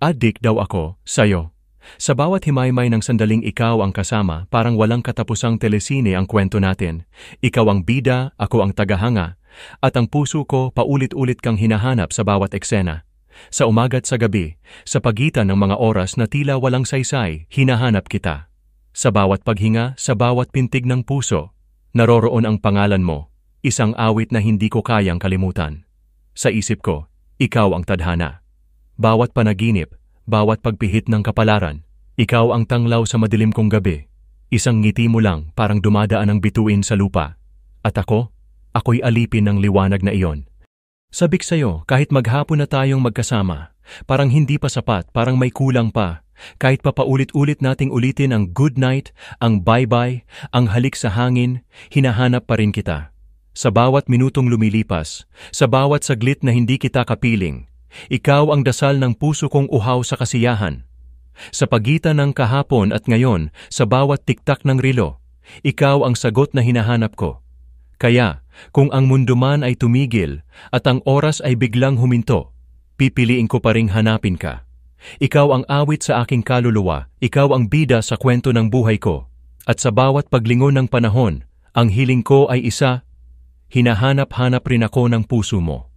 Addict daw ako, sa'yo. Sa bawat himaymay ng sandaling ikaw ang kasama, parang walang katapusang telesine ang kwento natin. Ikaw ang bida, ako ang tagahanga, at ang puso ko paulit-ulit kang hinahanap sa bawat eksena. Sa umaga't sa gabi, sa pagitan ng mga oras na tila walang saysay, hinahanap kita. Sa bawat paghinga, sa bawat pintig ng puso, naroroon ang pangalan mo, isang awit na hindi ko kayang kalimutan. Sa isip ko, ikaw ang tadhana. Bawat panaginip, bawat pagpihit ng kapalaran, ikaw ang tanglaw sa madilim kong gabi. Isang ngiti mo lang parang dumadaan ang bituin sa lupa. At ako'y alipin ng liwanag na iyon. Sabik sa'yo, kahit maghapon na tayong magkasama, parang hindi pa sapat, parang may kulang pa. Kahit pa paulit-ulit nating ulitin ang good night, ang bye-bye, ang halik sa hangin, hinahanap pa rin kita. Sa bawat minutong lumilipas, sa bawat saglit na hindi kita kapiling, ikaw ang dasal ng puso kong uhaw sa kasiyahan. Sa pagitan ng kahapon at ngayon, sa bawat tiktak ng relo, ikaw ang sagot na hinahanap ko. Kaya, kung ang mundo man ay tumigil at ang oras ay biglang huminto, pipiliin ko pa ring hanapin ka. Ikaw ang awit sa aking kaluluwa, ikaw ang bida sa kwento ng buhay ko. At sa bawat paglingon ng panahon, ang hiling ko ay isa, hinahanap-hanap rin ako ng puso mo.